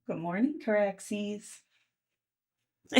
Good morning, Caraxes.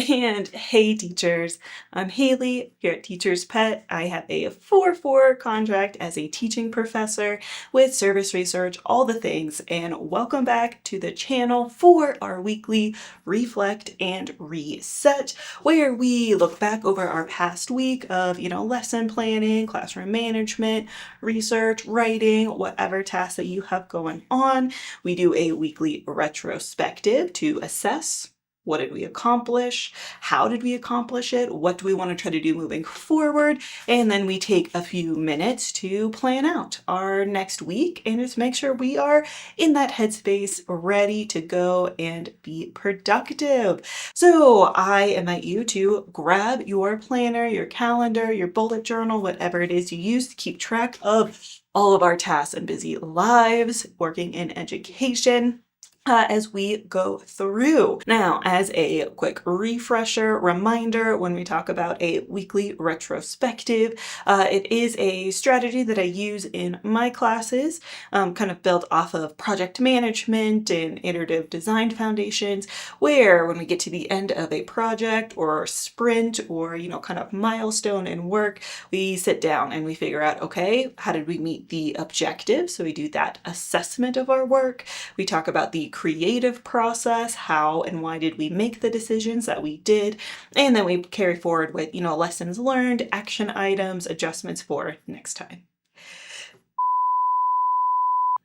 And hey, teachers. I'm Haley here at Teacher's Pet. I have a 4-4 contract as a teaching professor with service research, all the things. And welcome back to the channel for our weekly Reflect and Reset, where we look back over our past week of, lesson planning, classroom management, research, writing, whatever tasks that you have going on. We do a weekly retrospective to assess what did we accomplish? How did we accomplish it? What do we want to try to do moving forward? And then we take a few minutes to plan out our next week and just make sure we are in that headspace ready to go and be productive. So I invite you to grab your planner, your calendar, your bullet journal, whatever it is you use to keep track of all of our tasks and busy lives working in education. As we go through. Now, as a quick refresher reminder, when we talk about a weekly retrospective, it is a strategy that I use in my classes, kind of built off of project management and iterative design foundations, where when we get to the end of a project or sprint or, kind of milestone in work, we sit down and we figure out, okay, how did we meet the objective? So we do that assessment of our work. We talk about the creative process, how and why did we make the decisions that we did, and then we carry forward with, lessons learned, action items, adjustments for next time.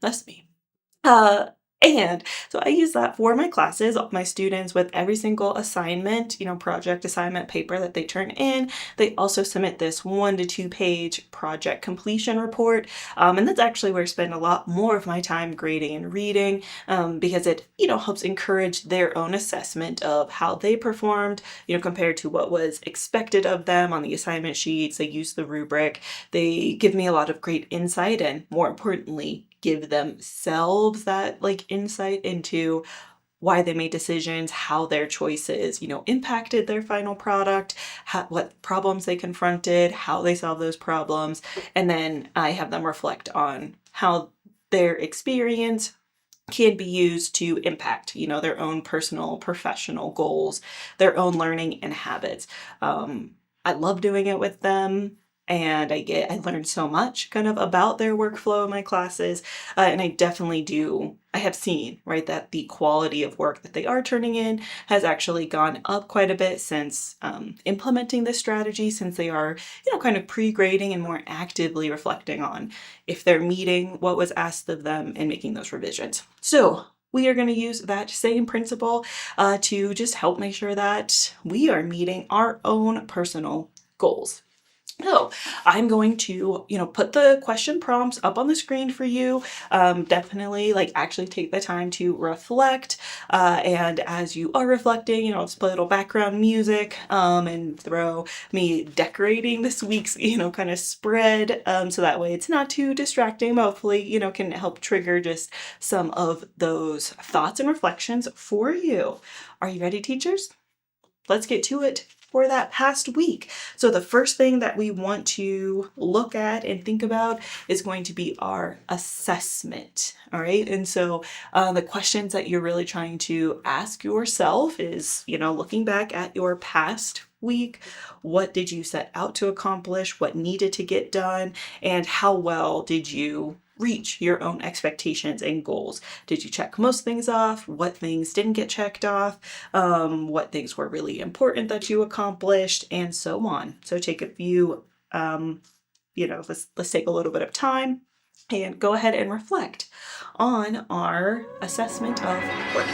That's me. And so I use that for my classes, my students with every single assignment, project assignment paper that they turn in. They also submit this 1 to 2 page project completion report. And that's actually where I spend a lot more of my time grading and reading, because it, helps encourage their own assessment of how they performed, compared to what was expected of them on the assignment sheets. They use the rubric. They give me a lot of great insight and, more importantly, give themselves that insight into why they made decisions, how their choices, impacted their final product, what problems they confronted, how they solved those problems. And then I have them reflect on how their experience can be used to impact, their own personal, professional goals, their own learning and habits. I love doing it with them. And I learned so much kind of about their workflow in my classes. And I have seen, right, that the quality of work that they are turning in has actually gone up quite a bit since implementing this strategy, since they are, kind of pre-grading and more actively reflecting on if they're meeting what was asked of them and making those revisions. So we are going to use that same principle to just help make sure that we are meeting our own personal goals. So I'm going to, put the question prompts up on the screen for you. Definitely actually take the time to reflect. And as you are reflecting, just play a little background music, and throw me decorating this week's, kind of spread. So that way it's not too distracting, but hopefully, can help trigger just some of those thoughts and reflections for you. Are you ready, teachers? Let's get to it for that past week. So the first thing that we want to look at and think about is going to be our assessment. All right. And so the questions that you're really trying to ask yourself is, looking back at your past week, what did you set out to accomplish? What needed to get done? And how well did you reach your own expectations and goals? Did you check most things off? What things didn't get checked off? What things were really important that you accomplished, and so on. So take a few, let's take a little bit of time and go ahead and reflect on our assessment of work.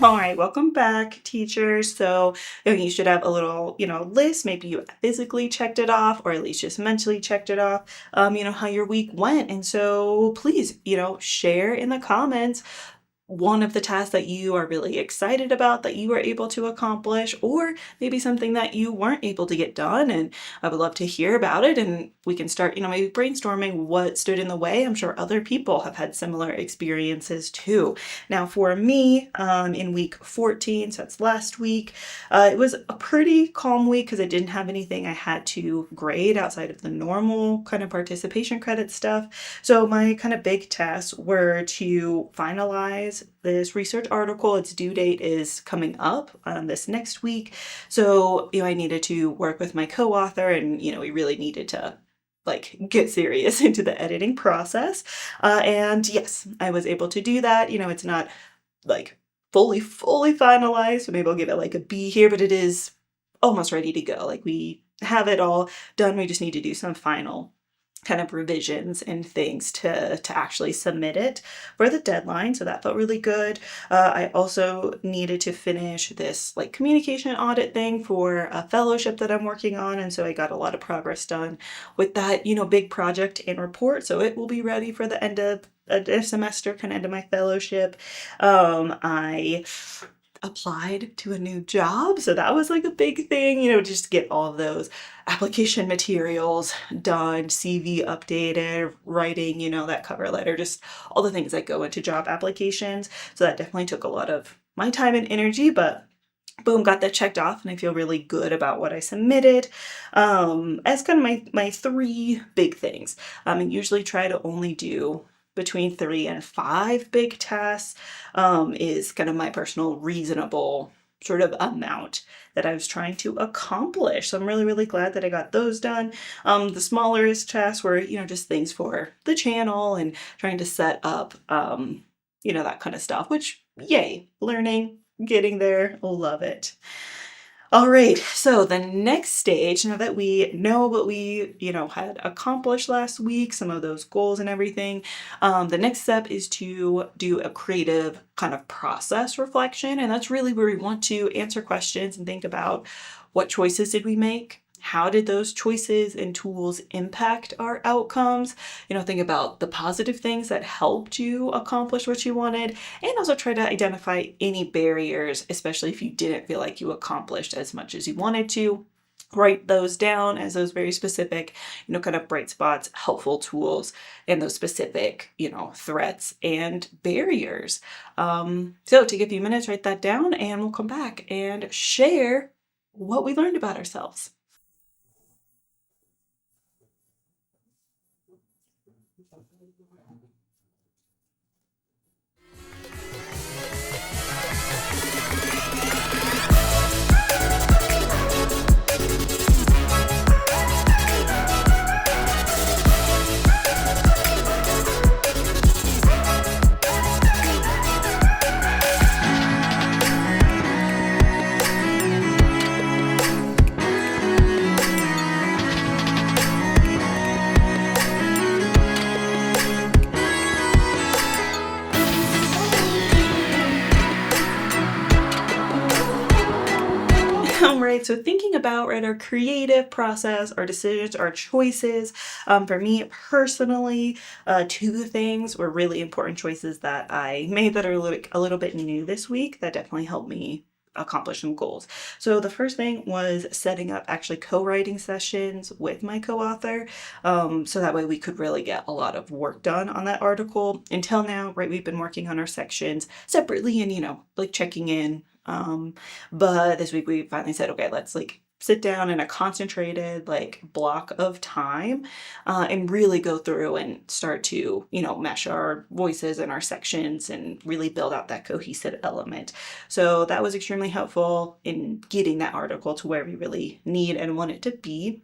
All right, welcome back, teachers. So you should have a little, list. Maybe you physically checked it off, or at least just mentally checked it off, how your week went. And so please, share in the comments one of the tasks that you are really excited about that you were able to accomplish, or maybe something that you weren't able to get done. And I would love to hear about it. And we can start, maybe brainstorming what stood in the way. I'm sure other people have had similar experiences too. Now, for me, in week 14, so that's last week, it was a pretty calm week because I didn't have anything I had to grade outside of the normal kind of participation credit stuff. So my kind of big tasks were to finalize this research article. Its due date is coming up this next week. So, I needed to work with my co-author, and, we really needed to get serious into the editing process. And yes, I was able to do that. It's not like fully finalized, so maybe I'll give it like a B here, but it is almost ready to go. Like, we have it all done. We just need to do some final kind of revisions and things to actually submit it for the deadline. So that felt really good. I also needed to finish this communication audit thing for a fellowship that I'm working on. And so I got a lot of progress done with that, big project and report. So it will be ready for the end of a semester, kind of end of my fellowship. I applied to a new job. So that was a big thing, just to get all of those application materials done, CV updated, writing, that cover letter, just all the things that go into job applications. So that definitely took a lot of my time and energy, but boom, got that checked off, and I feel really good about what I submitted. As kind of my three big things, I usually try to only do between 3 and 5 big tasks, is kind of my personal reasonable sort of amount that I was trying to accomplish. So I'm really, really glad that I got those done. The smallest tasks were, just things for the channel and trying to set up, that kind of stuff, which, yay, learning, getting there, love it. All right, so the next stage, now that we know what we, had accomplished last week, some of those goals and everything, the next step is to do a creative kind of process reflection. And that's really where we want to answer questions and think about what choices did we make? How did those choices and tools impact our outcomes? Think about the positive things that helped you accomplish what you wanted, and also try to identify any barriers, especially if you didn't feel like you accomplished as much as you wanted to. Write those down as those very specific, kind of bright spots, helpful tools, and those specific, threats and barriers. So take a few minutes, write that down, and we'll come back and share what we learned about ourselves. Right, so thinking about our creative process, our decisions, our choices. For me personally, 2 things were really important choices that I made that are a little bit new this week that definitely helped me accomplish some goals. So the first thing was setting up actually co-writing sessions with my co-author, so that way we could really get a lot of work done on that article. Until now, right, we've been working on our sections separately and, checking in. But this week we finally said, okay, let's sit down in a concentrated block of time, and really go through and start to, mesh our voices and our sections and really build out that cohesive element. So that was extremely helpful in getting that article to where we really need and want it to be.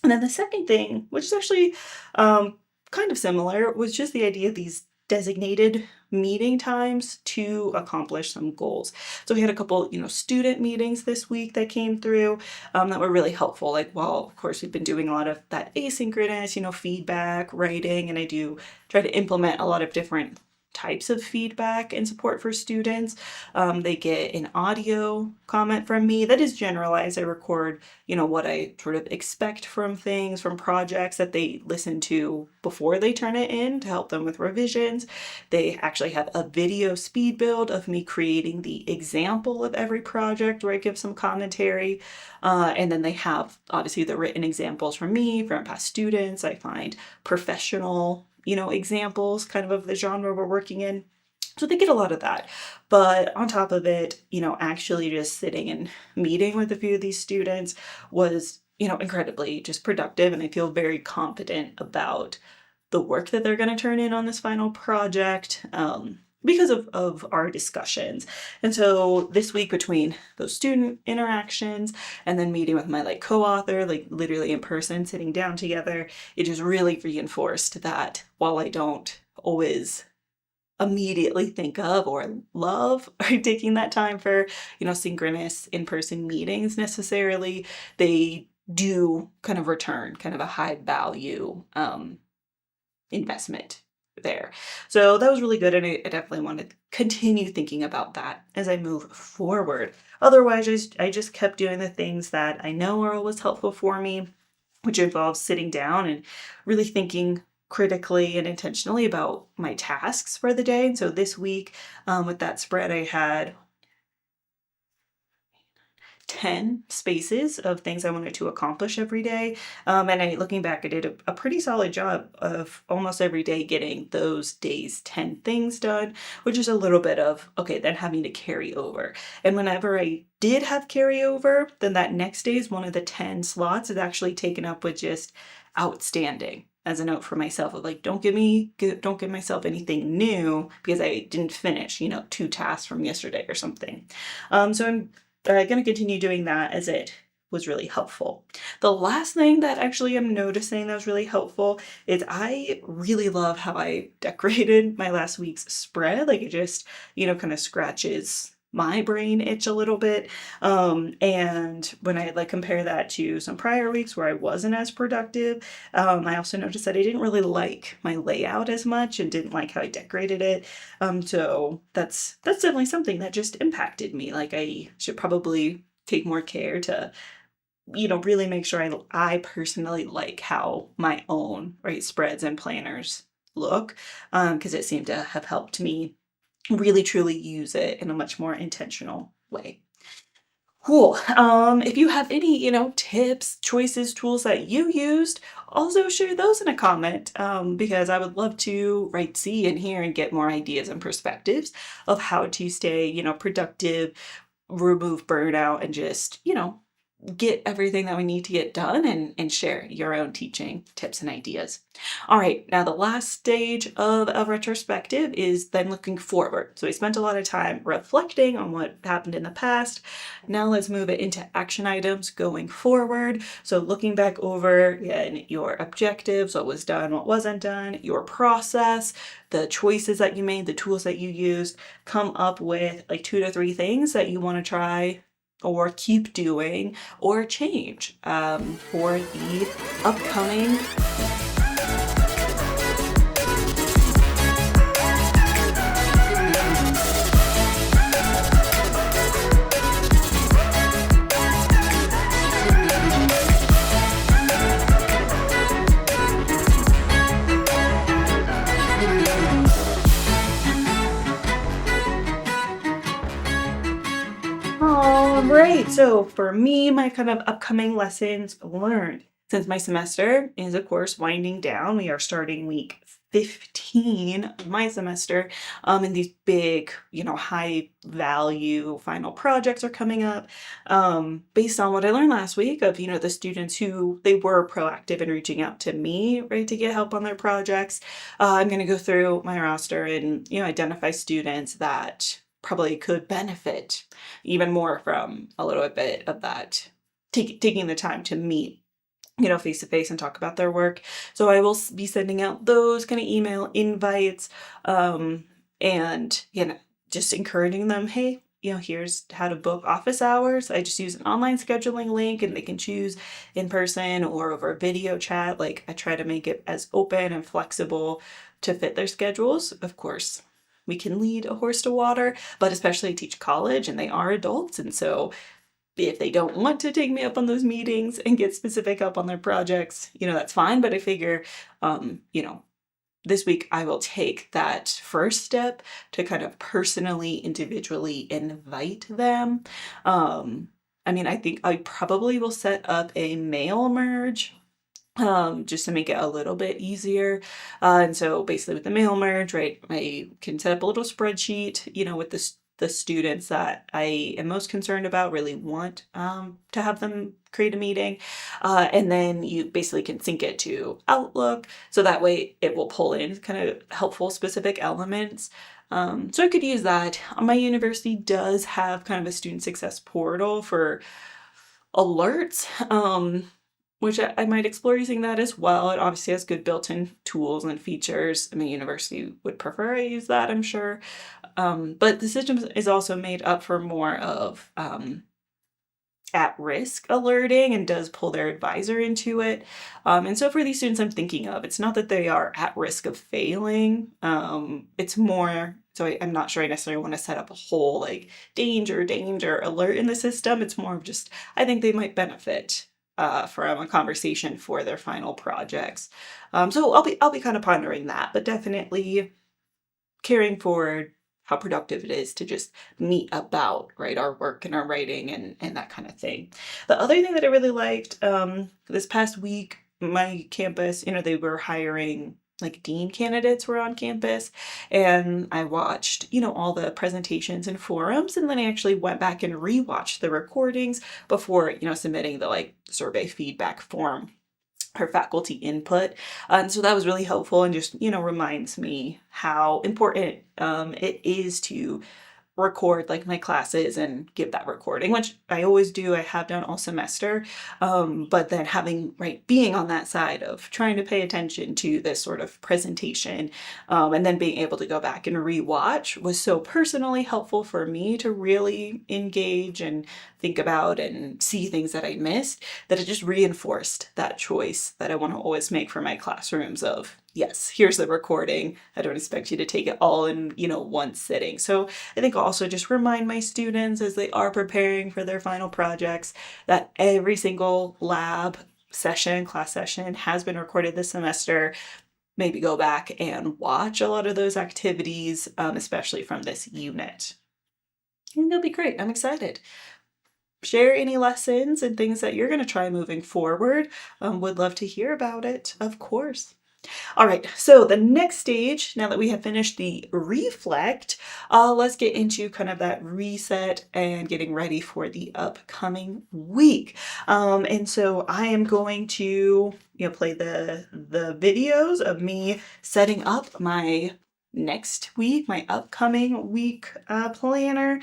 And then the second thing, which is actually kind of similar, was just the idea of these designated meeting times to accomplish some goals. So we had a couple, student meetings this week that came through, that were really helpful. Of course, we've been doing a lot of that asynchronous, feedback, writing, and I do try to implement a lot of different types of feedback and support for students. They get an audio comment from me that is generalized. I record, what I sort of expect from things, from projects that they listen to before they turn it in to help them with revisions. They actually have a video speed build of me creating the example of every project where I give some commentary. And then they have obviously the written examples from me, from past students. I find professional, examples kind of the genre we're working in. So they get a lot of that. But on top of it, actually just sitting and meeting with a few of these students was, incredibly just productive. And I feel very confident about the work that they're going to turn in on this final project. Because of our discussions. And so this week, between those student interactions and then meeting with my co-author, literally in person, sitting down together, it just really reinforced that while I don't always immediately think of or love or taking that time for, synchronous in-person meetings necessarily, they do kind of return kind of a high value investment there. So that was really good, and I definitely want to continue thinking about that as I move forward. Otherwise, I just kept doing the things that I know are always helpful for me, which involves sitting down and really thinking critically and intentionally about my tasks for the day. And so this week, with that spread, I had 10 spaces of things I wanted to accomplish every day. And looking back, I did a pretty solid job of almost every day getting those days 10 things done, which is a little bit of, okay, then having to carry over. And whenever I did have carryover, then that next day is one of the 10 slots is actually taken up with just outstanding as a note for myself of don't give myself anything new because I didn't finish, 2 tasks from yesterday or something. So I'm going to continue doing that as it was really helpful. The last thing that actually I'm noticing that was really helpful is I really love how I decorated my last week's spread. It just, kind of scratches my brain itch a little bit. And when I compare that to some prior weeks where I wasn't as productive, I also noticed that I didn't really like my layout as much and didn't like how I decorated it. So that's definitely something that just impacted me. I should probably take more care to, really make sure I personally like how my own spreads and planners look, because it seemed to have helped me really truly use it in a much more intentional way. Cool. If you have any, tips, choices, tools that you used, also share those in a comment, because I would love to see and hear and get more ideas and perspectives of how to stay, productive, remove burnout, and just, get everything that we need to get done and share your own teaching tips and ideas. All right, now the last stage of a retrospective is then looking forward. So we spent a lot of time reflecting on what happened in the past. Now let's move it into action items going forward. So looking back over your objectives, what was done, what wasn't done, your process, the choices that you made, the tools that you used, come up with 2 to 3 things that you want to try or keep doing or change for the upcoming Right. So for me, my kind of upcoming lessons learned. Since my semester is, of course, winding down, we are starting week 15 of my semester, and these big, high value final projects are coming up, based on what I learned last week of, the students who they were proactive in reaching out to me, to get help on their projects. I'm going to go through my roster and, identify students that probably could benefit even more from a little bit of that, taking the time to meet, face to face and talk about their work. So I will be sending out those kind of email invites, and, just encouraging them, hey, here's how to book office hours. I just use an online scheduling link and they can choose in person or over a video chat. I try to make it as open and flexible to fit their schedules. Of course, we can lead a horse to water, but especially I teach college and they are adults. And so if they don't want to take me up on those meetings and get specific help on their projects, that's fine. But I figure, this week I will take that first step to kind of personally, individually invite them. I think I probably will set up a mail merge just to make it a little bit easier. And so basically with the mail merge, right, I can set up a little spreadsheet, with the students that I am most concerned about, really want to have them create a meeting. And then you basically can sync it to Outlook. So that way it will pull in kind of helpful specific elements. So I could use that. My university does have kind of a student success portal for alerts. Which I might explore using that as well. It obviously has good built-in tools and features. I mean, university would prefer I use that, I'm sure. But the system is also made up for more of at-risk alerting and does pull their advisor into it. And so for these students I'm thinking of, it's not that they are at risk of failing. It's more, so I'm not sure I necessarily want to set up a whole like danger alert in the system. It's more of just, I think they might benefit from a conversation for their final projects. So I'll be kind of pondering that, but definitely carrying forward how productive it is to just meet about, right, our work and our writing and that kind of thing. The other thing that I really liked this past week, my campus, they were hiring, like dean candidates were on campus, and I watched, all the presentations and forums, and then I actually went back and rewatched the recordings before, submitting the like survey feedback form or faculty input. And so that was really helpful and just, reminds me how important it is to record like my classes and give that recording, which I always do. I have done all semester. But then being on that side of trying to pay attention to this sort of presentation, and then being able to go back and rewatch was so personally helpful for me to really engage and think about and see things that I missed, that it just reinforced that choice that I want to always make for my classrooms of, yes, here's the recording. I don't expect you to take it all in, one sitting. So I think I'll also just remind my students as they are preparing for their final projects that every single lab session, class session has been recorded this semester. Maybe go back and watch a lot of those activities, especially from this unit. And they'll be great. I'm excited. Share any lessons and things that you're going to try moving forward. Would love to hear about it, of course. All right, so the next stage, now that we have finished the reflect, let's get into kind of that reset and getting ready for the upcoming week. And so I am going to, play the videos of me setting up my next week, my upcoming week planner.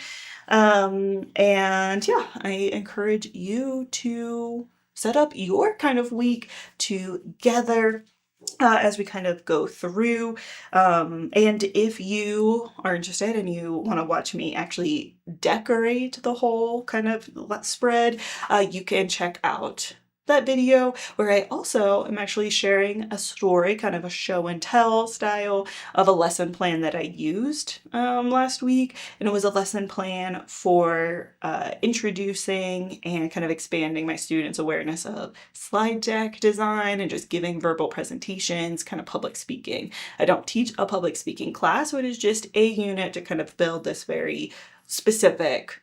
And yeah, I encourage you to set up your kind of week together as we kind of go through. And if you are interested and you want to watch me actually decorate the whole kind of spread, you can check out that video where I also am actually sharing a story, kind of a show and tell style of a lesson plan that I used last week. And it was a lesson plan for introducing and kind of expanding my students' awareness of slide deck design and just giving verbal presentations, kind of public speaking. I don't teach a public speaking class, so it is just a unit to kind of build this very specific,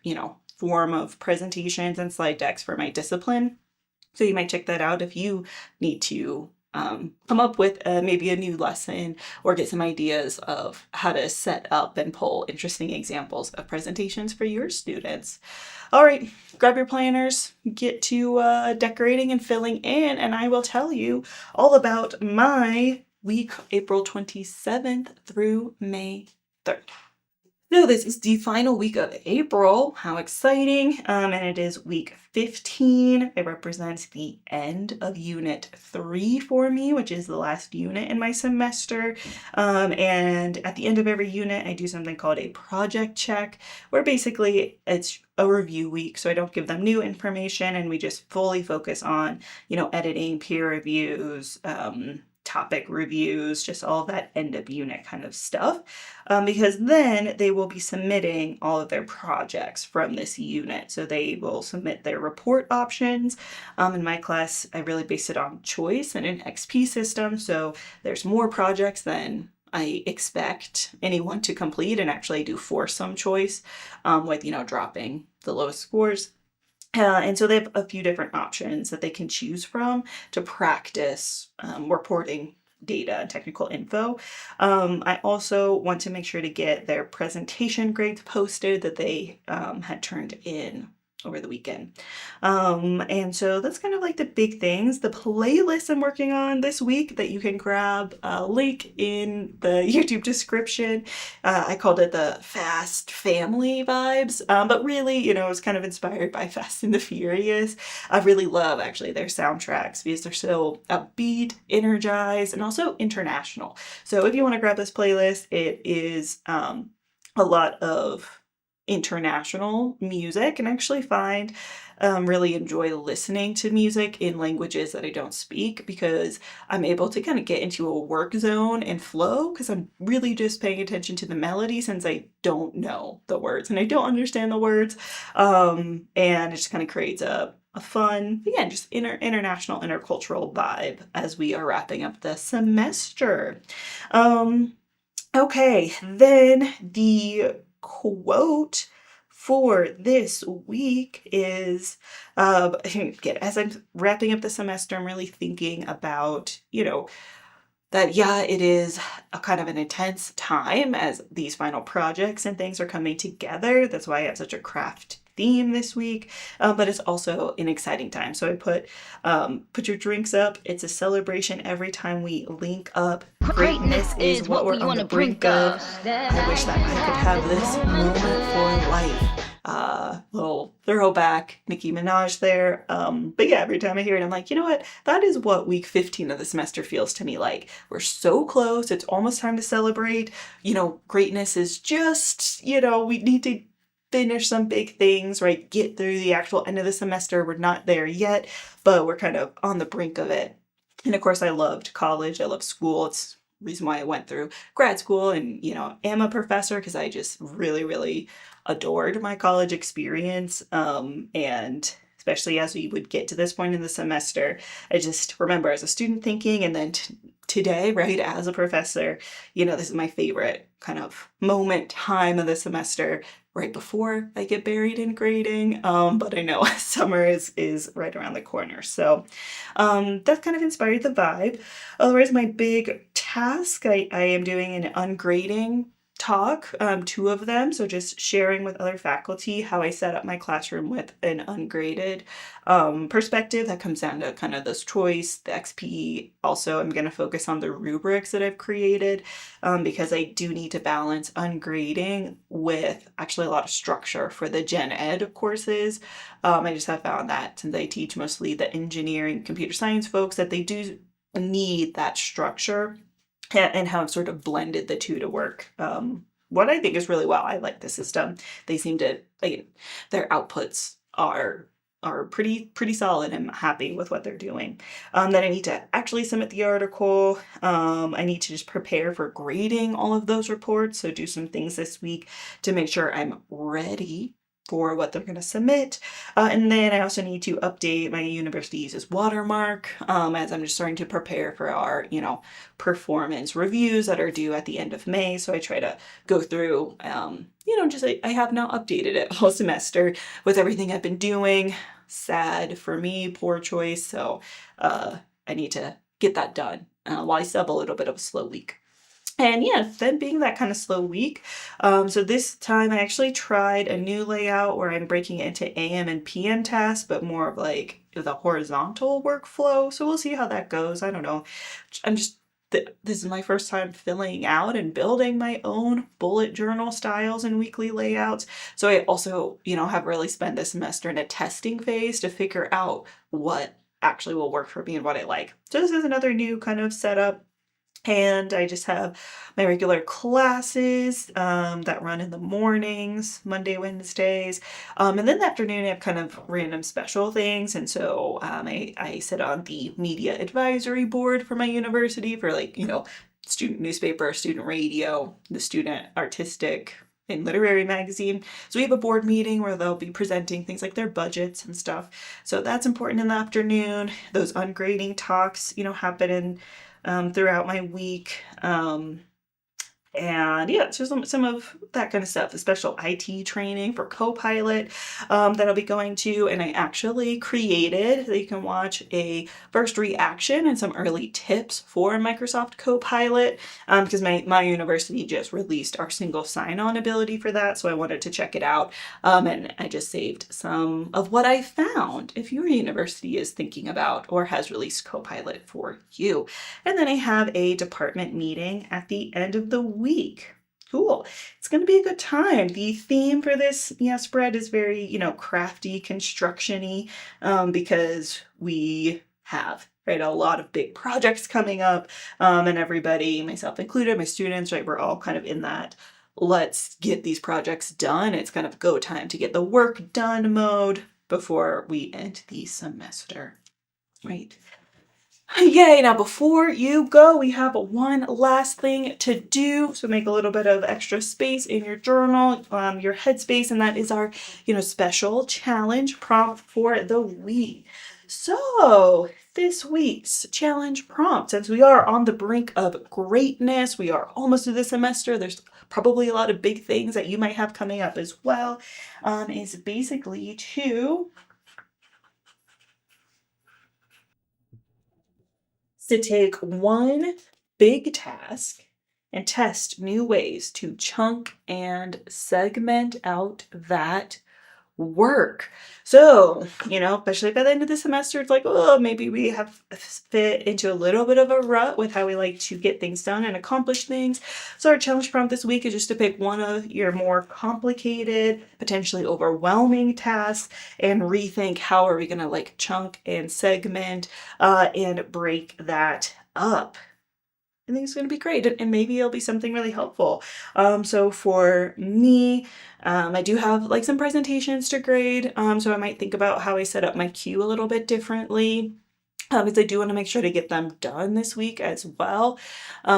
form of presentations and slide decks for my discipline. So you might check that out if you need to come up with maybe a new lesson or get some ideas of how to set up and pull interesting examples of presentations for your students. All right, grab your planners, get to decorating and filling in, and I will tell you all about my week, April 27th through May 3rd. So this is the final week of April. How exciting. And it is week 15. It represents the end of unit 3 for me, which is the last unit in my semester. And at the end of every unit, I do something called a project check, where basically it's a review week. So I don't give them new information and we just fully focus on, editing, peer reviews, topic reviews, just all of that end of unit kind of stuff, because then they will be submitting all of their projects from this unit. So they will submit their report options. In my class, I really base it on choice and an XP system. So there's more projects than I expect anyone to complete, and actually do force some choice with, dropping the lowest scores. And so they have a few different options that they can choose from to practice reporting data and technical info. I also want to make sure to get their presentation grades posted that they had turned in over the weekend. And so that's kind of like the big things. The playlist I'm working on this week that you can grab a link in the YouTube description. I called it the Fast Family Vibes, but really, it's kind of inspired by Fast and the Furious. I really love actually their soundtracks because they're so upbeat, energized, and also international. So if you want to grab this playlist, it is a lot of international music, and actually find really enjoy listening to music in languages that I don't speak, because I'm able to kind of get into a work zone and flow because I'm really just paying attention to the melody, since I don't know the words and I don't understand the words. And it just kind of creates a fun, again, just international, intercultural vibe as we are wrapping up the semester. Okay, then the quote for this week is, again, as I'm wrapping up the semester, I'm really thinking about, that, yeah, it is a kind of an intense time as these final projects and things are coming together. That's why I have such a craft theme this week, but it's also an exciting time. So I put your drinks up. It's a celebration every time we link up. Greatness is what we're on the brink of. I wish that I could have this moment for life. Little throwback, Nicki Minaj there. But yeah, every time I hear it, I'm like, you know what? That is what week 15 of the semester feels to me like. We're so close. It's almost time to celebrate. Greatness is just, we need to finish some big things, right? Get through the actual end of the semester. We're not there yet, but we're kind of on the brink of it. And of course, I loved college. I loved school. It's the reason why I went through grad school and, am a professor, because I just really, really adored my college experience. And especially as we would get to this point in the semester, I just remember as a student thinking, and then today, right, as a professor, this is my favorite kind of time of the semester, right before I get buried in grading. But I know summer is right around the corner. So that kind of inspired the vibe. Otherwise, my big task, I am doing an ungrading talk, 2 of them. So just sharing with other faculty how I set up my classroom with an ungraded perspective that comes down to kind of this choice, the XP. Also, I'm going to focus on the rubrics that I've created because I do need to balance ungrading with actually a lot of structure for the gen ed courses. I just have found that since I teach mostly the engineering, computer science folks, that they do need that structure, and how I've sort of blended the two to work. What I think is really well. I like the system. They seem to, their outputs are pretty solid. I'm happy with what they're doing. Then I need to actually submit the article. I need to just prepare for grading all of those reports. So do some things this week to make sure I'm ready for what they're going to submit. And then I also need to update my university uses watermark as I'm just starting to prepare for our, performance reviews that are due at the end of May. So I try to go through, I have not updated it all semester with everything I've been doing. Sad for me, poor choice. So I need to get that done while I still have a little bit of a slow week. And yeah, then being that kind of slow week. So this time I actually tried a new layout where I'm breaking it into AM and PM tasks, but more of like the horizontal workflow. So we'll see how that goes. I don't know. This is my first time filling out and building my own bullet journal styles and weekly layouts. So I also, have really spent this semester in a testing phase to figure out what actually will work for me and what I like. So this is another new kind of setup. And I just have my regular classes that run in the mornings, Monday, Wednesdays. And then the afternoon, I have kind of random special things. And so I sit on the media advisory board for my university for like, student newspaper, student radio, the student artistic and literary magazine. So we have a board meeting where they'll be presenting things like their budgets and stuff. So that's important in the afternoon. Those ungrading talks, happen throughout my week. And yeah, so some of that kind of stuff, the special IT training for Copilot that I'll be going to. And I actually created, that you can watch, a first reaction and some early tips for Microsoft Copilot because my university just released our single sign-on ability for that. So I wanted to check it out. And I just saved some of what I found if your university is thinking about or has released Copilot for you. And then I have a department meeting at the end of the week. Cool. It's going to be a good time. The theme for this spread is very, crafty, construction-y, because we have, right, a lot of big projects coming up, and everybody, myself included, my students, right, we're all kind of in that let's get these projects done. It's kind of go time to get the work done mode before we end the semester, right? Yay, now before you go, we have one last thing to do. So make a little bit of extra space in your journal, your headspace, and that is our, special challenge prompt for the week. So this week's challenge prompt, since we are on the brink of greatness, we are almost through the semester, there's probably a lot of big things that you might have coming up as well, is basically to take one big task and test new ways to chunk and segment out that work. So, especially by the end of the semester, it's like, oh, maybe we have fit into a little bit of a rut with how we like to get things done and accomplish things. So our challenge prompt this week is just to pick one of your more complicated, potentially overwhelming tasks and rethink how are we going to chunk and segment and break that up. I think it's going to be great, and maybe it'll be something really helpful. So for me, I do have some presentations to grade, so I might think about how I set up my queue a little bit differently. Because I do want to make sure to get them done this week as well,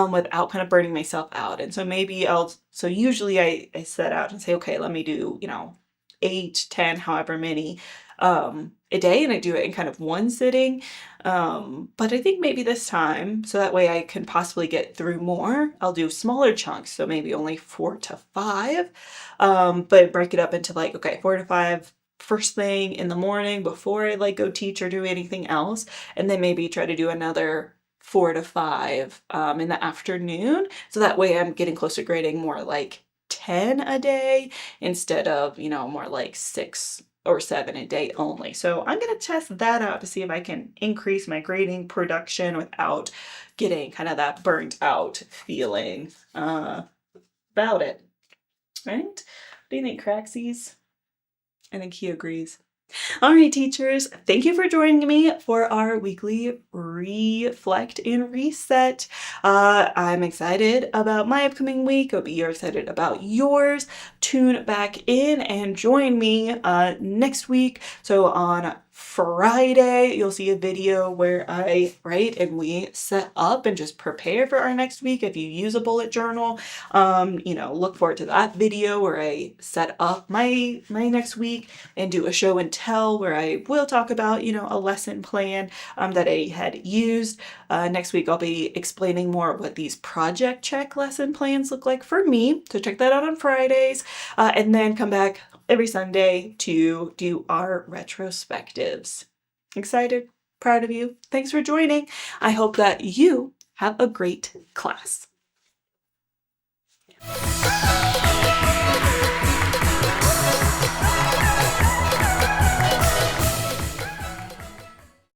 without kind of burning myself out. And so maybe so usually I set out and say, okay, let me do, 8, 10, however many, a day, and I do it in kind of one sitting. But I think maybe this time, so that way I can possibly get through more, I'll do smaller chunks. So maybe only 4 to 5, but break it up into okay, 4 to 5 first thing in the morning before I go teach or do anything else. And then maybe try to do another 4 to 5 in the afternoon. So that way I'm getting close to grading more 10 a day instead of, more 6 or 7 a day only. So I'm going to test that out to see if I can increase my grading production without getting kind of that burnt out feeling about it. Right? What do you think, Craxies? I think he agrees. All right, teachers, thank you for joining me for our weekly Reflect and Reset. I'm excited about my upcoming week. Hope you're excited about yours. Tune back in and join me next week. So on Friday, you'll see a video where I write and we set up and just prepare for our next week. If you use a bullet journal, look forward to that video where I set up my next week and do a show and tell where I will talk about, a lesson plan that I had used. Next week, I'll be explaining more what these project check lesson plans look like for me. So check that out on Fridays, and then come back every Sunday to do our retrospectives. Excited? Proud of you? Thanks for joining. I hope that you have a great class.